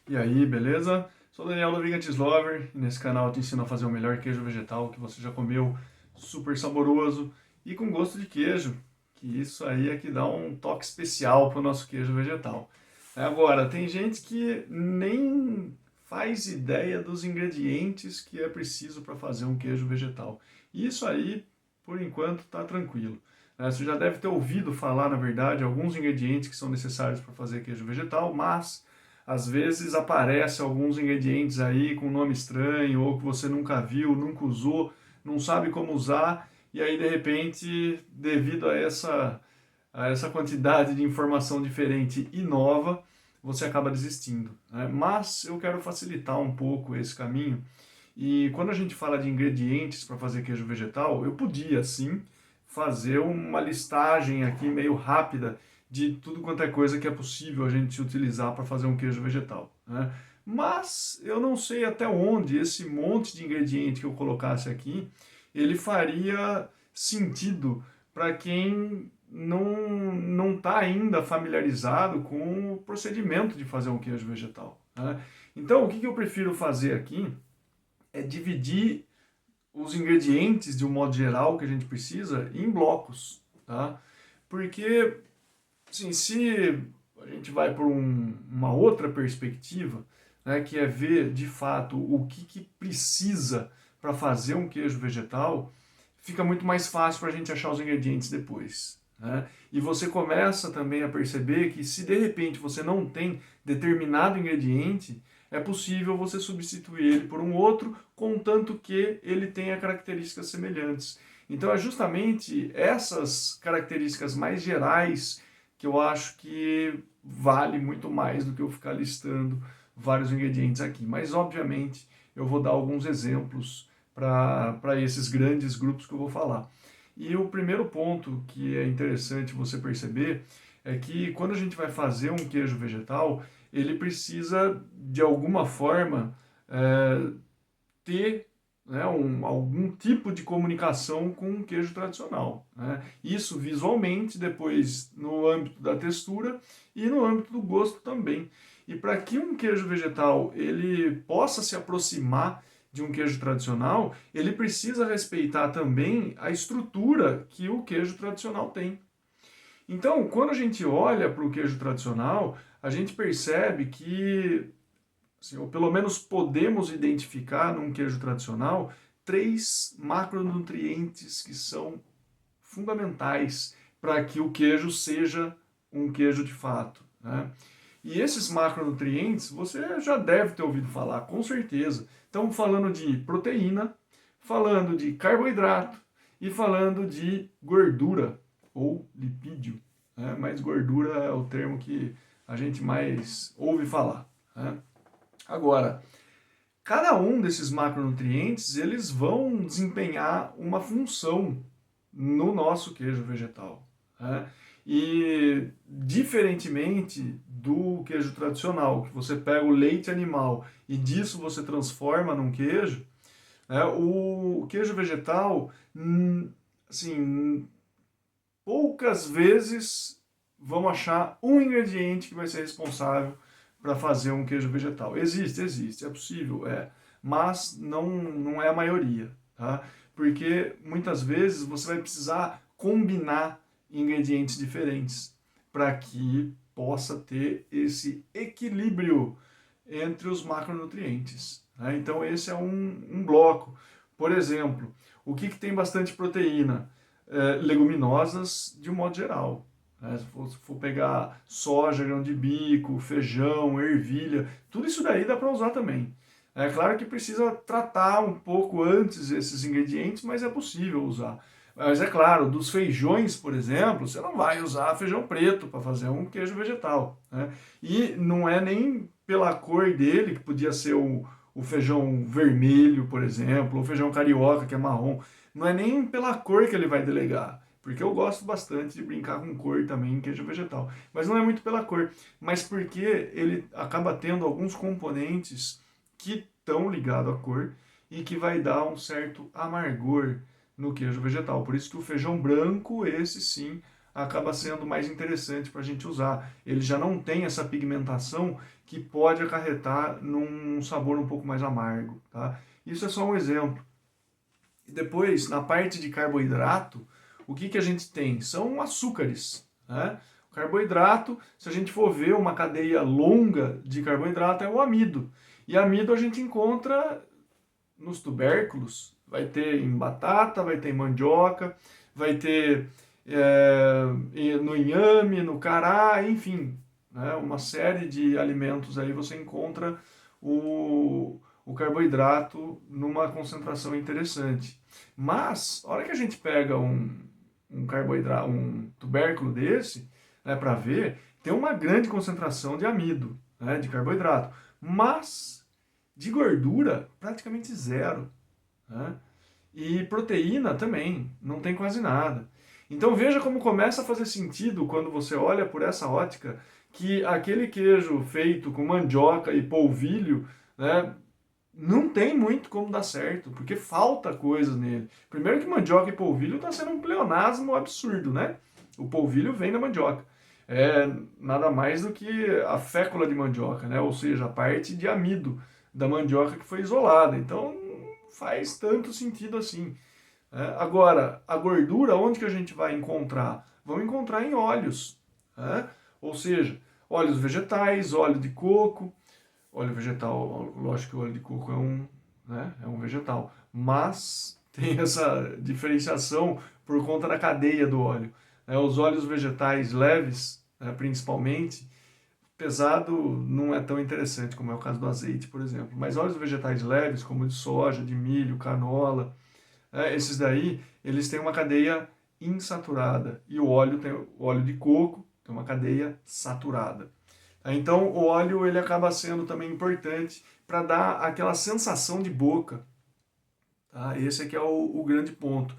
E aí, beleza? Sou o Daniel do Vegan Lover e nesse canal eu te ensino a fazer o melhor queijo vegetal que você já comeu, super saboroso e com gosto de queijo, que isso aí é que dá um toque especial para o nosso queijo vegetal. Agora, tem gente que nem faz ideia dos ingredientes que é preciso para fazer um queijo vegetal. Isso aí, por enquanto, está tranquilo. Você já deve ter ouvido falar, na verdade, alguns ingredientes que são necessários para fazer queijo vegetal, mas às vezes aparece alguns ingredientes aí com nome estranho ou que você nunca viu, nunca usou, não sabe como usar e aí de repente, devido a essa quantidade de informação diferente e nova, você acaba desistindo, né? Mas eu quero facilitar um pouco esse caminho e quando a gente fala de ingredientes para fazer queijo vegetal, eu podia sim fazer uma listagem aqui meio rápida de tudo quanto é coisa que é possível a gente utilizar para fazer um queijo vegetal, né? Mas eu não sei até onde esse monte de ingrediente que eu colocasse aqui, ele faria sentido para quem não está ainda familiarizado com o procedimento de fazer um queijo vegetal, né? Então, o que eu prefiro fazer aqui é dividir os ingredientes, de um modo geral, que a gente precisa, em blocos, tá? Porque, assim, se a gente vai por uma outra perspectiva, né, que é ver, de fato, o que precisa para fazer um queijo vegetal, fica muito mais fácil para a gente achar os ingredientes depois, né? E você começa também a perceber que se de repente você não tem determinado ingrediente, é possível você substituir ele por um outro, contanto que ele tenha características semelhantes. Então é justamente essas características mais gerais que eu acho que vale muito mais do que eu ficar listando vários ingredientes aqui. Mas obviamente eu vou dar alguns exemplos para esses grandes grupos que eu vou falar. E o primeiro ponto que é interessante você perceber é que quando a gente vai fazer um queijo vegetal, ele precisa, de alguma forma, ter, né, algum tipo de comunicação com um queijo tradicional, né? Isso visualmente, depois no âmbito da textura e no âmbito do gosto também. E para que um queijo vegetal ele possa se aproximar de um queijo tradicional, ele precisa respeitar também a estrutura que o queijo tradicional tem. Então, quando a gente olha para o queijo tradicional, a gente percebe que, assim, ou pelo menos podemos identificar num queijo tradicional, três macronutrientes que são fundamentais para que o queijo seja um queijo de fato, né? E esses macronutrientes você já deve ter ouvido falar, com certeza. Estamos falando de proteína, falando de carboidrato e falando de gordura ou lipídio, né? Mas gordura é o termo que a gente mais ouve falar, né? Agora, cada um desses macronutrientes, eles vão desempenhar uma função no nosso queijo vegetal, né? E diferentemente do queijo tradicional, que você pega o leite animal e disso você transforma num queijo, né? O queijo vegetal, assim, poucas vezes vão achar um ingrediente que vai ser responsável para fazer um queijo vegetal. Existe, é possível, mas não é a maioria, tá? Porque muitas vezes você vai precisar combinar ingredientes diferentes para que possa ter esse equilíbrio entre os macronutrientes, né? Então esse é um bloco. Por exemplo, o que tem bastante proteína? Leguminosas de um modo geral, né? Se for pegar soja, grão de bico, feijão, ervilha, tudo isso daí dá para usar também. É claro que precisa tratar um pouco antes esses ingredientes, mas é possível usar. Mas é claro, dos feijões, por exemplo, você não vai usar feijão preto para fazer um queijo vegetal, né? E não é nem pela cor dele, que podia ser o feijão vermelho, por exemplo, ou o feijão carioca, que é marrom. Não é nem pela cor que ele vai delegar, porque eu gosto bastante de brincar com cor também em queijo vegetal. Mas não é muito pela cor, mas porque ele acaba tendo alguns componentes que estão ligados à cor e que vai dar um certo amargor no queijo vegetal. Por isso que o feijão branco, esse sim, acaba sendo mais interessante para a gente usar. Ele já não tem essa pigmentação que pode acarretar num sabor um pouco mais amargo, tá? Isso é só um exemplo. E depois, na parte de carboidrato, o que, que a gente tem? São açúcares, né? O carboidrato, se a gente for ver uma cadeia longa de carboidrato, é o amido. E amido a gente encontra nos tubérculos, vai ter em batata, vai ter em mandioca, vai ter no inhame, no cará, enfim, né? Uma série de alimentos aí você encontra o carboidrato numa concentração interessante. Mas, a hora que a gente pega um carboidrato, um tubérculo desse, né, para ver, tem uma grande concentração de amido, né, de carboidrato. Mas de gordura, praticamente zero. Né? E proteína também, não tem quase nada. Então veja como começa a fazer sentido quando você olha por essa ótica que aquele queijo feito com mandioca e polvilho, né, não tem muito como dar certo, porque falta coisa nele. Primeiro que mandioca e polvilho está sendo um pleonasmo absurdo, né? O polvilho vem da mandioca. É nada mais do que a fécula de mandioca, né? Ou seja, a parte de amido da mandioca que foi isolada. Então não faz tanto sentido assim. Agora, a gordura, onde que a gente vai encontrar? Vamos encontrar em óleos. Né? Ou seja, óleos vegetais, óleo de coco. Óleo vegetal, lógico que o óleo de coco é um vegetal, mas tem essa diferenciação por conta da cadeia do óleo. Os óleos vegetais leves, principalmente, pesado não é tão interessante, como é o caso do azeite, por exemplo. Mas óleos vegetais leves, como de soja, de milho, canola, esses daí, eles têm uma cadeia insaturada. E o óleo de coco tem uma cadeia saturada. Então o óleo ele acaba sendo também importante para dar aquela sensação de boca. Tá? Esse aqui é o grande ponto.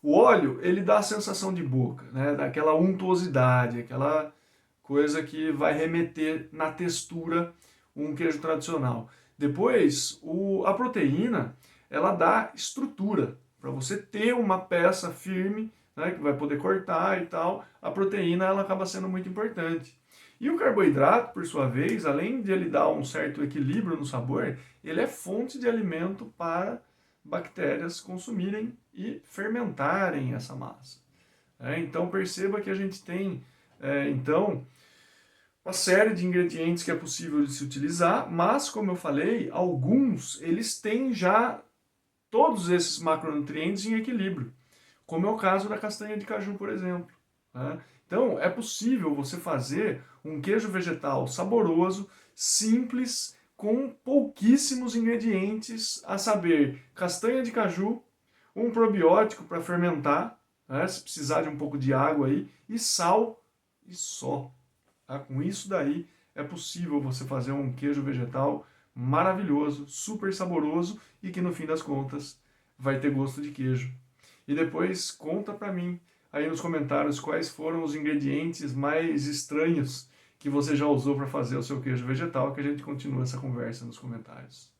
O óleo ele dá a sensação de boca, né? Daquela untuosidade, aquela coisa que vai remeter na textura um queijo tradicional. Depois, a proteína ela dá estrutura para você ter uma peça firme, né, que vai poder cortar e tal. A proteína ela acaba sendo muito importante. E o carboidrato, por sua vez, além de ele dar um certo equilíbrio no sabor, ele é fonte de alimento para bactérias consumirem e fermentarem essa massa. Então perceba que a gente tem então uma série de ingredientes que é possível de se utilizar, mas como eu falei, alguns eles têm já todos esses macronutrientes em equilíbrio, como é o caso da castanha de caju, por exemplo. Né? Então, é possível você fazer um queijo vegetal saboroso, simples, com pouquíssimos ingredientes, a saber, castanha de caju, um probiótico para fermentar, né, se precisar de um pouco de água aí, e sal e só. Tá? Com isso daí, é possível você fazer um queijo vegetal maravilhoso, super saboroso e que no fim das contas vai ter gosto de queijo. E depois conta para mim aí nos comentários quais foram os ingredientes mais estranhos que você já usou para fazer o seu queijo vegetal, que a gente continua essa conversa nos comentários.